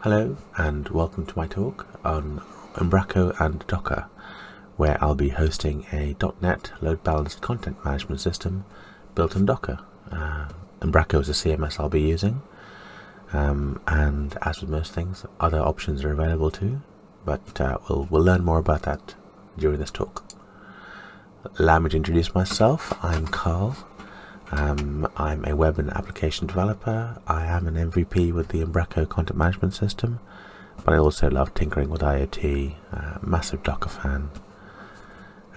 Hello and welcome to my talk on Umbraco and Docker, where I'll be hosting a .NET load-balanced content management system built on Docker. Umbraco is a CMS I'll be using, and as with most things, other options are available too, but we'll learn more about that during this talk. Allow me to introduce myself. I'm Carl. I'm a web and application developer. I am an MVP with the Umbraco content management system, but I also love tinkering with IoT, massive Docker fan.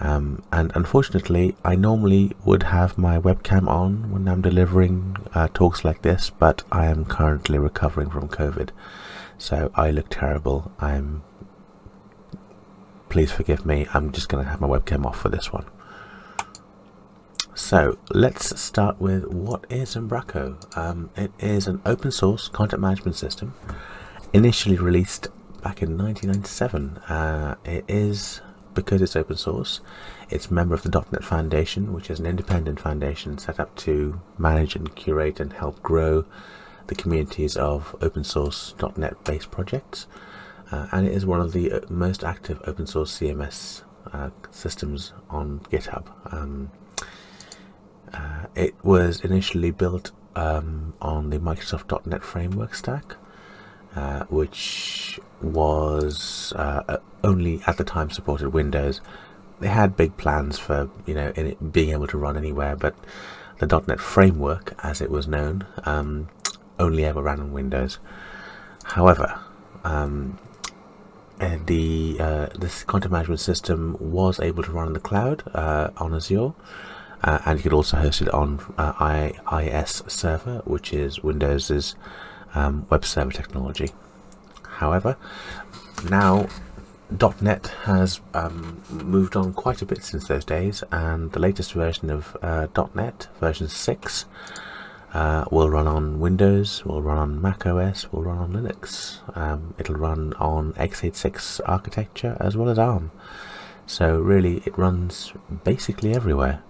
And unfortunately, I normally would have my webcam on when I'm delivering talks like this, but I am currently recovering from COVID, so I look terrible. Please forgive me, I'm just going to have my webcam off for this one. So let's start with what is Umbraco. It is an open source content management system initially released back in 1997. It is, because it's open source, it's a member of the Dotnet Foundation, which is an independent foundation set up to manage and curate and help grow the communities of open source .NET based projects. And it is one of the most active open source CMS systems on GitHub. It was initially built on the Microsoft .NET framework stack, which was only at the time supported Windows. They had big plans for it being able to run anywhere, but the .NET framework, as it was known, only ever ran on Windows. However, this content management system was able to run in the cloud on Azure. And you could also host it on IIS Server, which is Windows's web server technology. However, now .NET has moved on quite a bit since those days, and the latest version of .NET, version 6, will run on Windows, will run on Mac OS, will run on Linux. It'll run on x86 architecture as well as ARM. So really, it runs basically everywhere.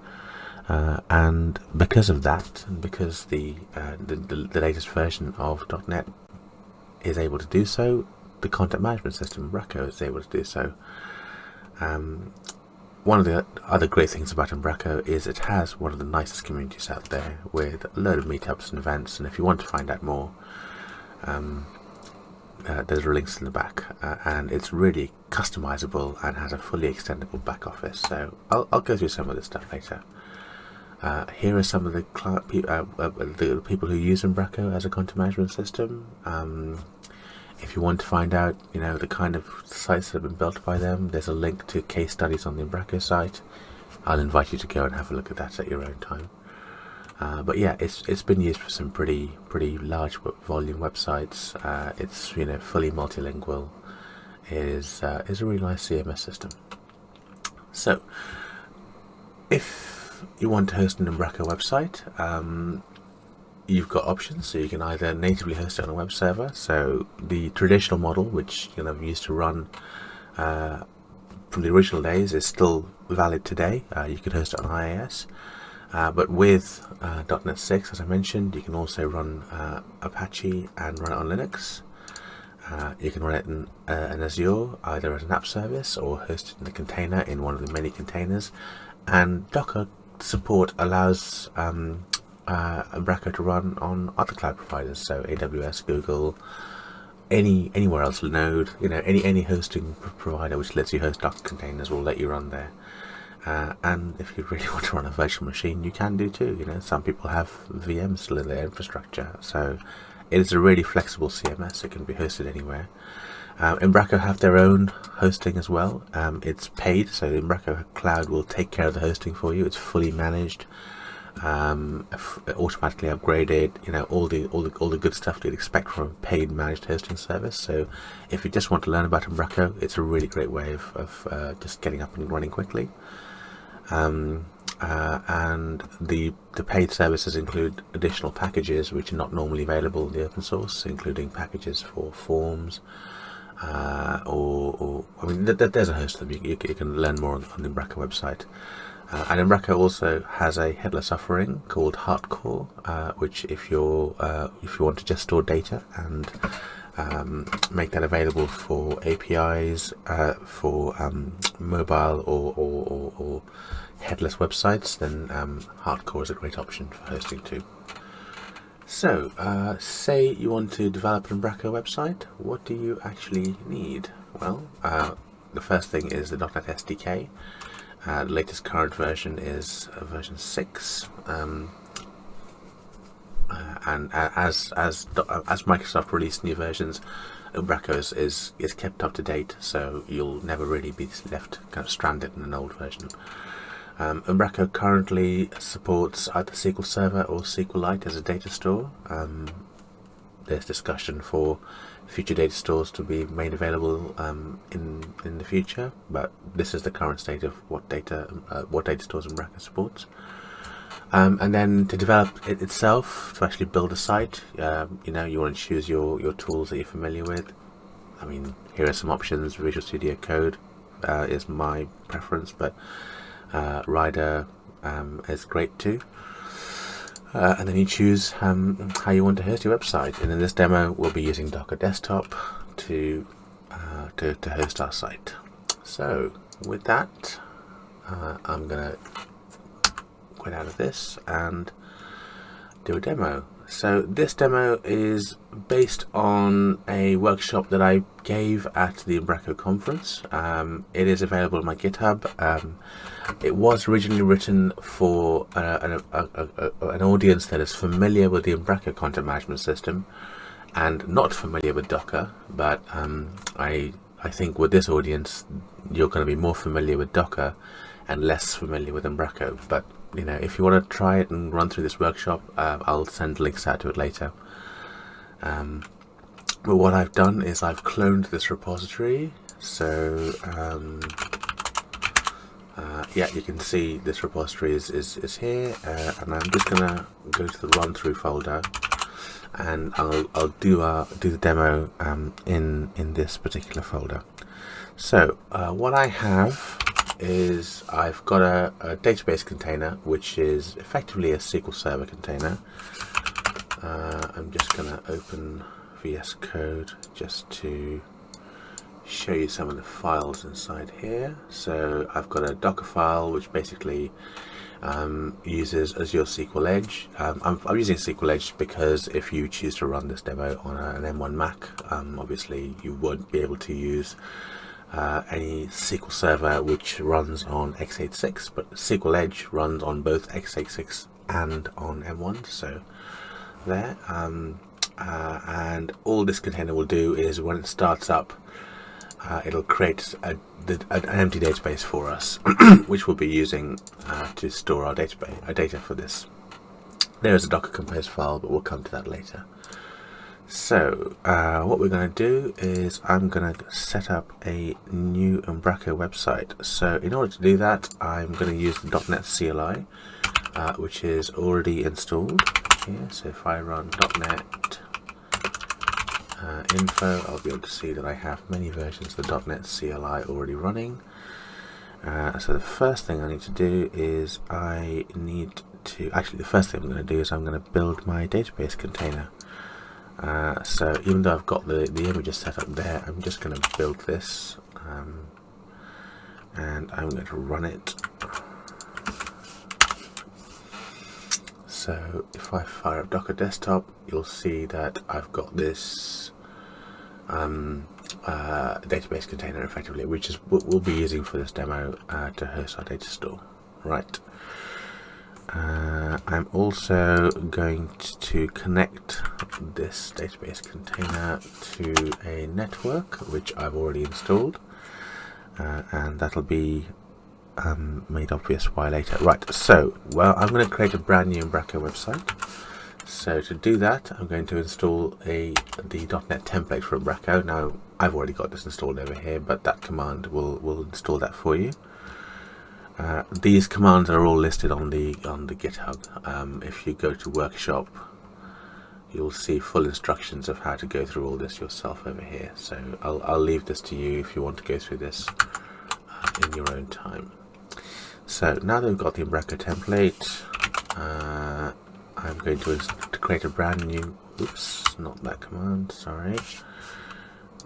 And because of that, and because the latest version of .NET is able to do so, the content management system, Umbraco, is able to do so. One of the other great things about Umbraco is it has one of the nicest communities out there, with a load of meetups and events, and if you want to find out more, there's links in the back, and it's really customizable and has a fully extendable back office. So I'll go through some of this stuff later. Here are some of the people who use Umbraco as a content management system. If you want to find out, the kind of sites that have been built by them, there's a link to case studies on the Umbraco site. I'll invite you to go and have a look at that at your own time. But yeah, it's been used for some pretty large volume websites. It's fully multilingual. It is a really nice CMS system. So if you want to host an Umbraco website, you've got options. So you can either natively host it on a web server, so the traditional model, which used to run from the original days, is still valid today. You can host it on IIS, but with .NET 6, as I mentioned, you can also run Apache and run it on Linux. You can run it in Azure, either as an app service or host it in a container in one of the many containers. And Docker support allows Umbraco to run on other cloud providers, so AWS, Google, anywhere else, Node, any hosting provider which lets you host Docker containers will let you run there. And if you really want to run a virtual machine, you can do too. Some people have VMs still in their infrastructure, so it is a really flexible CMS. It can be hosted anywhere. Umbraco have their own hosting as well. It's paid, so the Umbraco Cloud will take care of the hosting for you. It's fully managed, automatically upgraded. All the good stuff you'd expect from a paid managed hosting service. So if you just want to learn about Umbraco, it's a really great way of just getting up and running quickly. And the paid services include additional packages which are not normally available in the open source, including packages for forms. There's a host of them. You can learn more on the Umbraco website. And Umbraco also has a headless offering called Hardcore, which if you want to just store data and make that available for APIs, for mobile or headless websites, then Hardcore is a great option for hosting too. So, say you want to develop an Umbraco website, what do you actually need? Well, the first thing is the .NET SDK. The latest current version is version 6. And as Microsoft release new versions, Umbraco is kept up to date, so you'll never really be left kind of stranded in an old version. Umbraco currently supports either SQL Server or SQLite as a data store. There's discussion for future data stores to be made available in the future, but this is the current state of what data stores Umbraco supports. And then to develop it itself, to actually build a site, you want to choose your tools that you're familiar with. I mean, here are some options. Visual Studio Code is my preference, but Rider is great too. And then you choose how you want to host your website. And in this demo, we'll be using Docker Desktop to host our site. So with that, I'm going to quit out of this and do a demo. So this demo is based on a workshop that I gave at the Umbraco conference. It is available on my GitHub. It was originally written for an audience that is familiar with the Umbraco content management system and not familiar with Docker, but I think with this audience you're going to be more familiar with Docker and less familiar with Umbraco. But if you want to try it and run through this workshop, I'll send links out to it later. But what I've done is I've cloned this repository. So yeah, you can see this repository is here, and I'm just gonna go to the run through folder, and I'll do the demo in this particular folder. So what I have is I've got a database container, which is effectively a SQL Server container. I'm just going to open VS Code just to show you some of the files inside here. So I've got a Docker file which basically uses Azure SQL Edge. I'm using SQL Edge because if you choose to run this demo on an M1 Mac, obviously you won't be able to use any SQL Server which runs on x86, but SQL Edge runs on both x86 and on M1. So there, and all this container will do is when it starts up, it'll create an empty database for us, which we'll be using to store our data for this. There is a Docker Compose file, but we'll come to that later. So what we're going to do is I'm going to set up a new Umbraco website. So in order to do that, I'm going to use the .NET CLI, which is already installed here. So if I run .NET info, I'll be able to see that I have many versions of the .NET CLI already running. So the first thing I need to do is the first thing I'm going to do is I'm going to build my database container. So even though I've got the images set up there, I'm just going to build this, and I'm going to run it. So if I fire up Docker Desktop, you'll see that I've got this database container effectively, which is what we'll be using for this demo to host our data store. Right. I'm also going to connect this database container to a network which I've already installed, and that'll be made obvious why later. Right, so I'm going to create a brand new Umbraco website. So to do that, I'm going to install the .NET template for Umbraco. Now I've already got this installed over here, but that command will install that for you. These commands are all listed on the GitHub. If you go to Workshop, you'll see full instructions of how to go through all this yourself over here. So I'll leave this to you if you want to go through this in your own time. So now that we've got the Umbraco template, I'm going to create a brand new oops, not that command, sorry.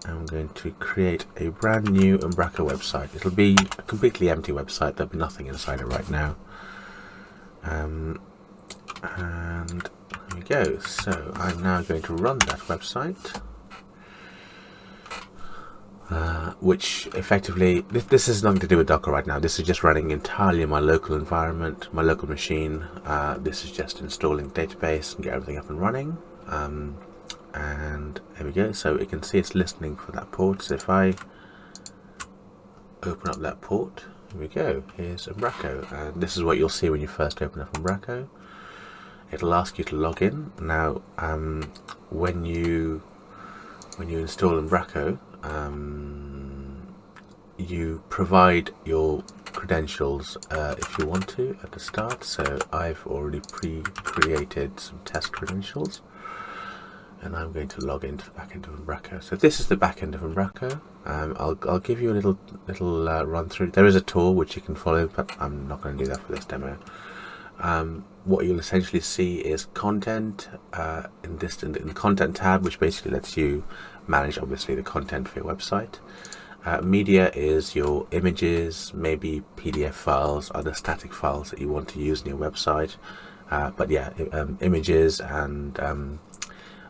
I'm going to create a brand new Umbraco website. It'll be a completely empty website. There'll be nothing inside it right now. And there we go. So I'm now going to run that website, which effectively, this has nothing to do with Docker right now. This is just running entirely in my local environment, my local machine. This is just installing database and get everything up and running. And there we go. So you can see it's listening for that port. So if I open up that port, here we go. Here's Umbraco, and this is what you'll see when you first open up Umbraco. It'll ask you to log in. Now, when you install Umbraco, you provide your credentials if you want to at the start. So I've already pre-created some test credentials, and I'm going to log into the back end of Umbraco. So this is the back end of Umbraco. I'll give you a little run through. There is a tool which you can follow, but I'm not going to do that for this demo. What you'll essentially see is content in the content tab, which basically lets you manage obviously the content for your website. Media is your images, maybe PDF files, other static files that you want to use in your website. But yeah, images and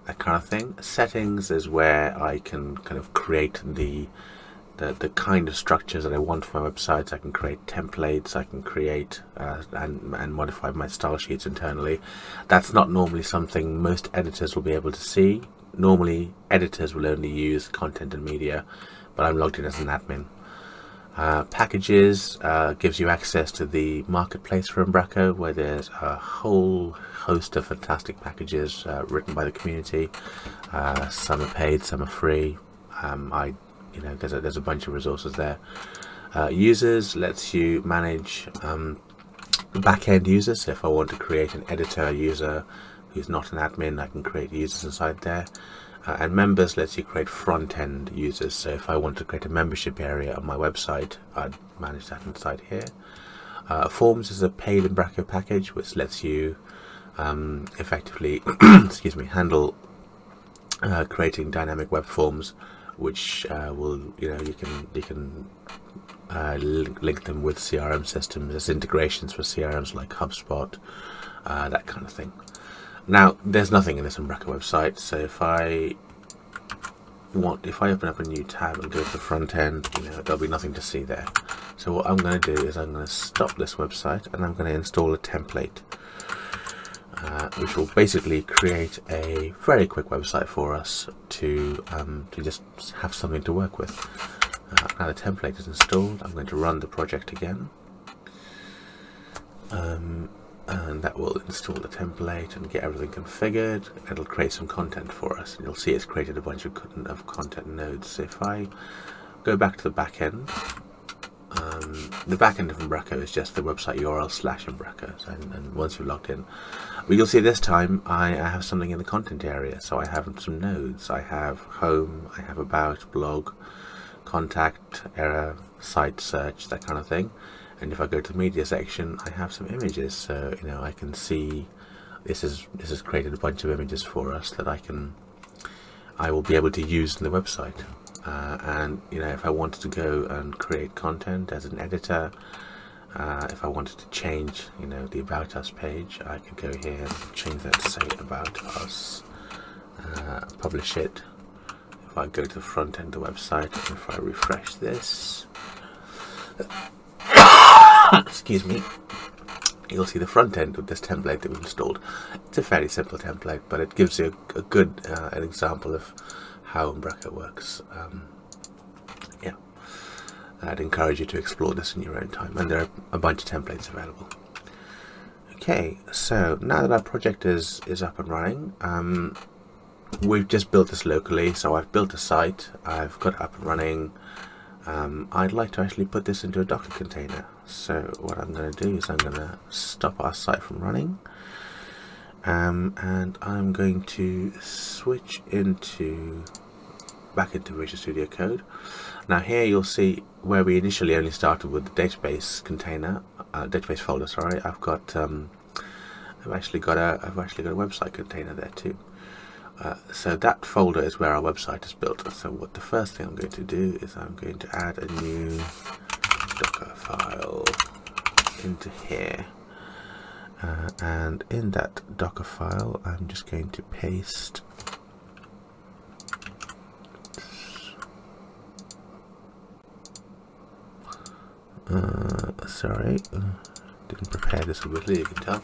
that kind of thing. Settings is where I can kind of create the kind of structures that I want for my websites. I can create templates, I can create and modify my style sheets internally. That's not normally something most editors will be able to see. Normally editors will only use content and media, but I'm logged in as an admin. Packages gives you access to the marketplace for Umbraco, where there's a whole host of fantastic packages written by the community. Some are paid, some are free. There's a bunch of resources there. Users lets you manage back-end users. So if I want to create an editor user who's not an admin, I can create users inside there. And members lets you create front-end users. So if I want to create a membership area on my website, I'd manage that inside here. Forms is a paid Umbraco package which lets you effectively excuse me, handle creating dynamic web forms, which will you can link them with CRM systems. There's integrations for CRMs like HubSpot, that kind of thing. Now, there's nothing in this Umbraco website, so if I open up a new tab and go to the front end, there'll be nothing to see there. So what I'm going to do is I'm going to stop this website and I'm going to install a template, which will basically create a very quick website for us to just have something to work with. Now the template is installed, I'm going to run the project again. And that will install the template and get everything configured. It'll create some content for us, and you'll see it's created a bunch of content nodes. So if I go back to the back end, the back end of Umbraco is just the website URL /Umbraco, and once you're logged in, but you'll see this time I have something in the content area. So I have some nodes. I have home, I have about, blog, contact, error, site search, that kind of thing. And if I go to the media section, I have some images. So I can see this has created a bunch of images for us that I will be able to use in the website. And if I wanted to go and create content as an editor, if I wanted to change the About Us page, I could go here and change that to say About Us, publish it. If I go to the front end of the website, if I refresh this, excuse me, you'll see the front end of this template that we've installed. It's a fairly simple template, but it gives you a good an example of how Umbraco works. Yeah, I'd encourage you to explore this in your own time, and there are a bunch of templates available. Okay, so now that our project is up and running, we've just built this locally. So I've built a site, I've got it up and running. I'd like to actually put this into a Docker container. So what I'm going to do is I'm going to stop our site from running, and I'm going to switch back into Visual Studio Code. Now here you'll see where we initially only started with the database container, database folder. Sorry, I've actually got a website container there too. So that folder is where our website is built. So what the first thing I'm going to do is I'm going to add a new Docker file into here. And in that Docker file, I'm just going to paste didn't prepare this obviously, you can tell.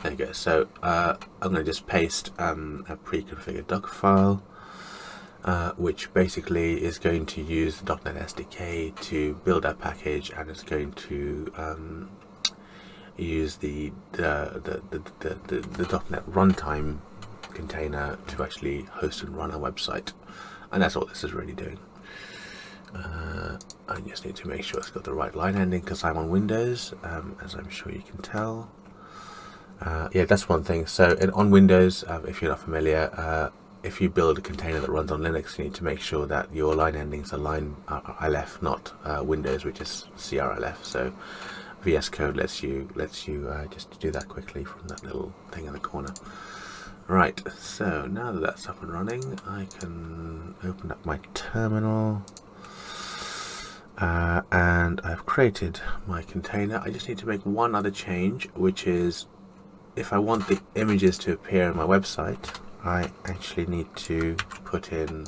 There you go. So I'm going to just paste a pre-configured Docker file, which basically is going to use the Dotnet Sdk to build our package, and it's going to use the .NET runtime container to actually host and run our website, and that's what this is really doing. I just need to make sure it's got the right line ending because I'm on Windows, as I'm sure you can tell. Yeah, that's one thing. So on Windows, if you're not familiar, if you build a container that runs on Linux, you need to make sure that your line endings are line LF, not Windows, which is CRLF. So VS Code lets you just do that quickly from that little thing in the corner. Right, so now that that's up and running, I can open up my terminal, and I've created my container. I just need to make one other change, which is if I want the images to appear on my website, I actually need to put in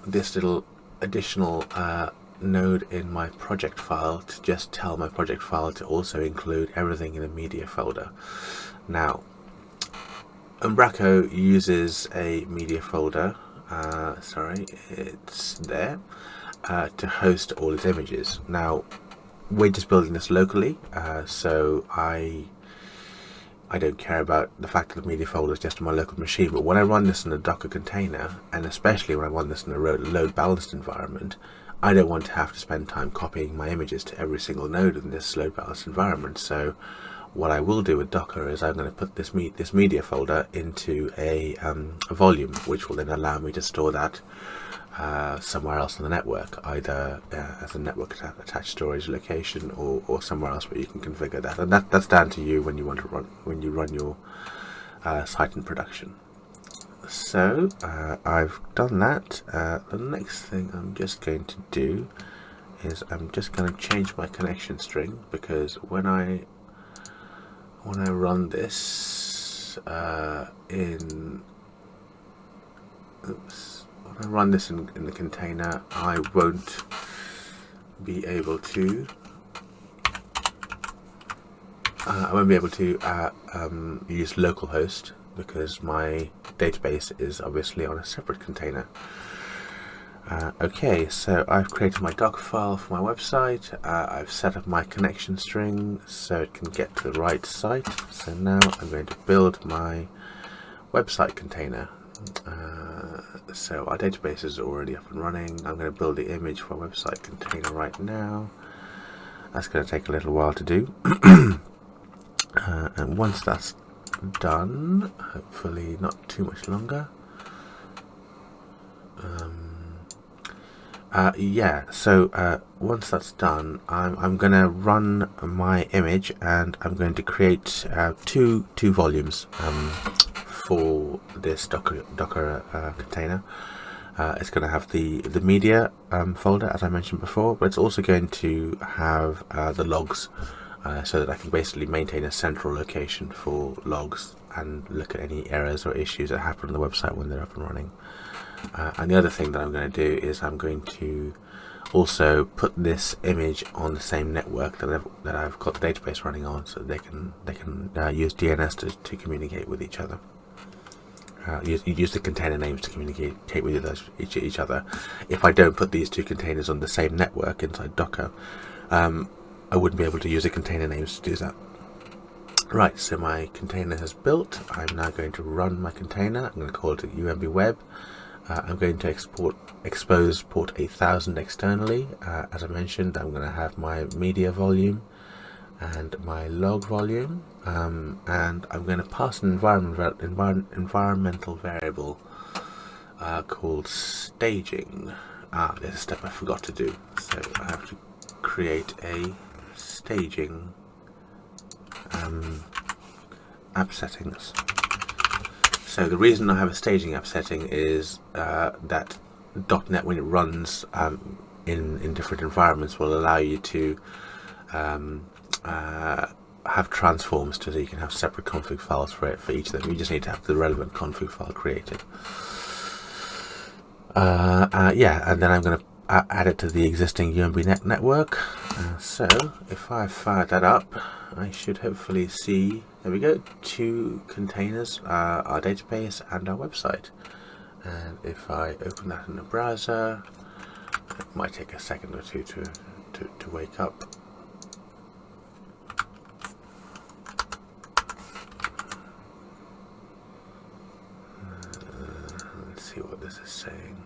this little additional node in my project file to just tell my project file to also include everything in a media folder. Now, Umbraco uses a media folder, it's there, to host all its images. Now, we're just building this locally, so I don't care about the fact that the media folder is just on my local machine, but when I run this in a Docker container, and especially when I run this in a load balanced environment, I don't want to have to spend time copying my images to every single node in this load balanced environment. So what I will do with Docker is I'm going to put this media folder into a volume, which will then allow me to store that somewhere else on the network, either as a network attached storage location or somewhere else where you can configure that. And that's down to you when you want to run your site in production. So I've done that. The next thing I'm just going to do is I'm just going to change my connection string, because when I run this in the container, I won't be able to use localhost, because my database is obviously on a separate container. Okay, so I've created my Docker file for my website. I've set up my connection string so it can get to the right site. So now I'm going to build my website container. So our database is already up and running. I'm going to build the image for our website container right now. That's going to take a little while to do. And once that's done, hopefully not too much longer. Once that's done, I'm going to run my image, and I'm going to create two volumes for this Docker container. It's going to have the media folder, as I mentioned before, but it's also going to have the logs, so that I can basically maintain a central location for logs and look at any errors or issues that happen on the website when they're up and running. And the other thing that I'm going to do is I'm going to also put this image on the same network that I've got the database running on, so they can use DNS to communicate with each other. Use the container names to communicate with each other. If I don't put these two containers on the same network inside Docker, I wouldn't be able to use the container names to do that. Right, so my container has built. I'm now going to run my container. I'm going to call it UMB Web. I'm going to expose port 8000 externally. As I mentioned, I'm going to have my media volume and my log volume, and I'm going to pass an environmental variable called staging. There's a step I forgot to do, so I have to create a staging app settings. So the reason I have a staging app setting is that .NET, when it runs in different environments, will allow you to have transforms so you can have separate config files for each of them. You just need to have the relevant config file created. Yeah, and then I'm going to add it to the existing UMB network. So if I fire that up, I should hopefully see, there we go, 2 containers, our database and our website. And if I open that in the browser, it might take a second or two to wake up. Let's see what this is saying.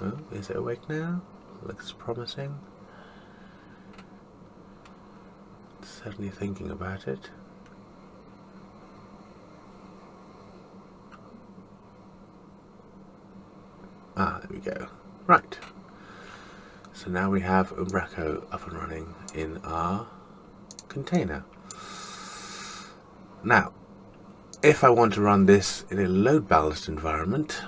Oh, is it awake now? Looks promising. Certainly thinking about it. Ah, there we go. Right. So now we have Umbraco up and running in our container. Now, if I want to run this in a load balanced environment,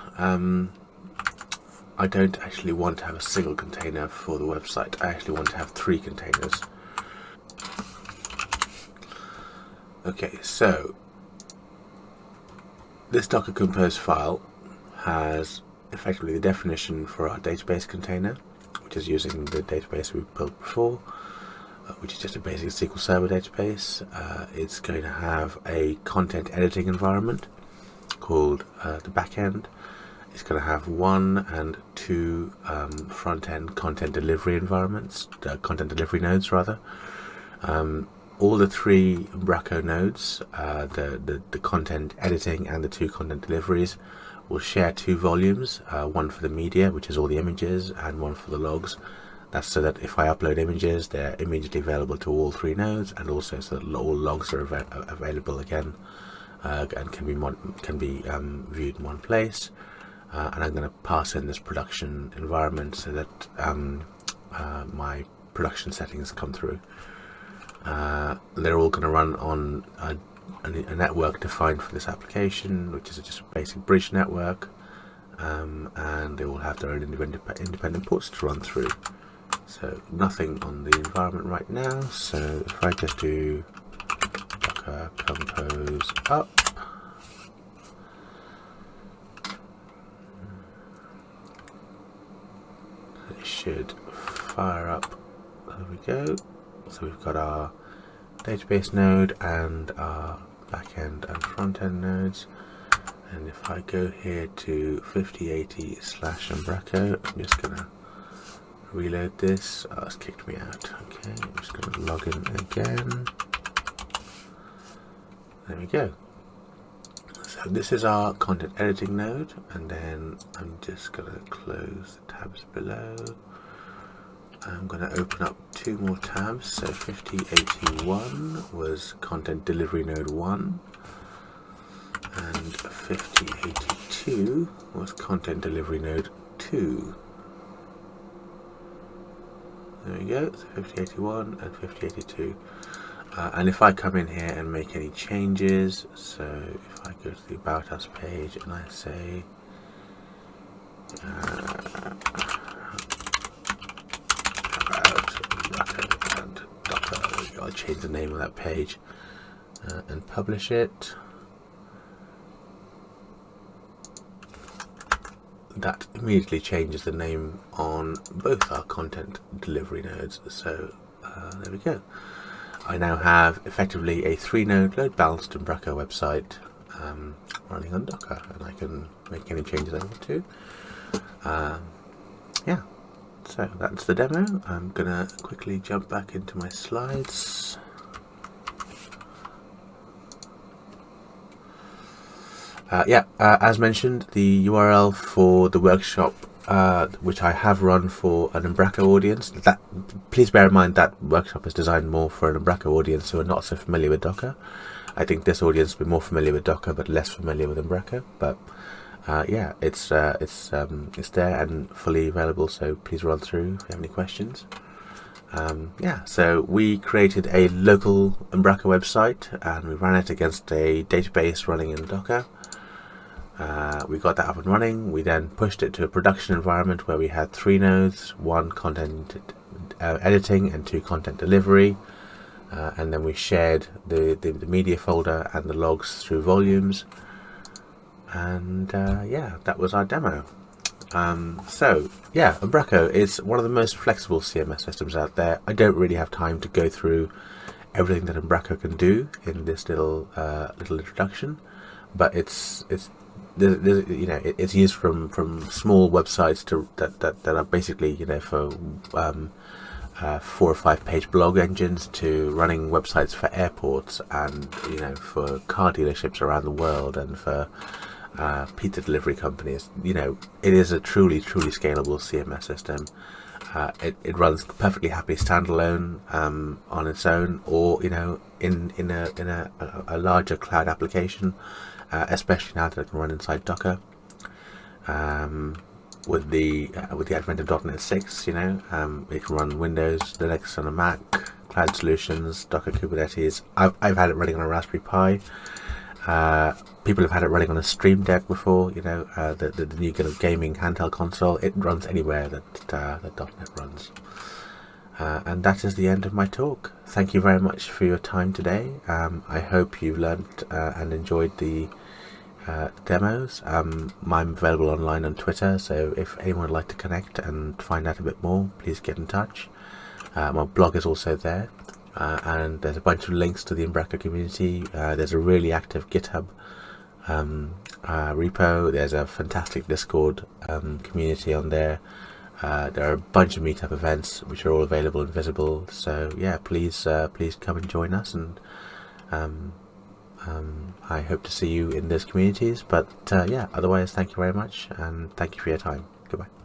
I don't actually want to have a single container for the website. I actually want to have 3 containers. Okay, so this Docker Compose file has effectively the definition for our database container, which is using the database we built before, which is just a basic SQL Server database. It's going to have a content editing environment called the backend. It's going to have 1 and 2 front-end content delivery environments, content delivery nodes rather. All the 3 Umbraco nodes, the content editing and the 2 content deliveries, will share 2 volumes, one for the media, which is all the images, and one for the logs. That's so that if I upload images, they're immediately available to all 3 nodes, and also so that all logs are available again and can be viewed in one place. And I'm going to pass in this production environment so that my production settings come through. They're all going to run on a network defined for this application, which is just a basic bridge network, and they all have their own independent ports to run through. So nothing on the environment right now. So if I just do Docker Compose up, it should fire up. There we go. So we've got our database node and our backend and front-end nodes. And if I go here to 5080/Umbraco, I'm just going to reload this. Oh, it's kicked me out. Okay, I'm just going to log in again. There we go. So this is our content editing node, and then I'm just going to close the tabs below. I'm going to open up 2 more tabs. So 5081 was content delivery node 1, and 5082 was content delivery node 2. There we go, so 5081 and 5082. And if I come in here and make any changes, so if I go to the About Us page and I say and Docker, I'll change the name of that page and publish it. That immediately changes the name on both our content delivery nodes. So there we go. I now have effectively a 3-node load balanced Umbraco website running on Docker, and I can make any changes I want to. Yeah, so that's the demo. I'm gonna quickly jump back into my slides. As mentioned, the URL for the workshop, which I have run for an Umbraco audience, please bear in mind that workshop is designed more for an Umbraco audience who are not so familiar with Docker. I think this audience will be more familiar with Docker but less familiar with Umbraco. But yeah, it's there and fully available, so please run through if you have any questions. Yeah, so we created a local Umbraco website and we ran it against a database running in Docker. We got that up and running. We then pushed it to a production environment where we had 3 nodes, 1 content editing and 2 content delivery. And then we shared the media folder and the logs through volumes. And yeah, that was our demo. So yeah, Umbraco is one of the most flexible CMS systems out there. I don't really have time to go through everything that Umbraco can do in this little introduction, but it's you know, it's used from small websites to that are basically, you know, for 4 or 5 page blog engines, to running websites for airports and, you know, for car dealerships around the world, and for pizza delivery companies. You know, it is a truly scalable CMS system. It runs perfectly happily standalone on its own, or, you know, in a larger cloud application, especially now that it can run inside Docker. With the advent of .NET 6, you know, it can run Windows, Linux on a Mac, cloud solutions, Docker, Kubernetes. I've had it running on a Raspberry Pi. People have had it running on a Stream Deck before, you know, the new kind of gaming handheld console. It runs anywhere that .NET runs. And that is the end of my talk. Thank you very much for your time today. I hope you learned and enjoyed the demos. I'm available online on Twitter, so if anyone would like to connect and find out a bit more, please get in touch. My blog is also there, and there's a bunch of links to the Umbraco community. There's a really active GitHub repo. There's a fantastic Discord community on there. There are a bunch of Meetup events which are all available and visible, so yeah, please come and join us, and I hope to see you in those communities. But yeah, otherwise, thank you very much, and thank you for your time. Goodbye.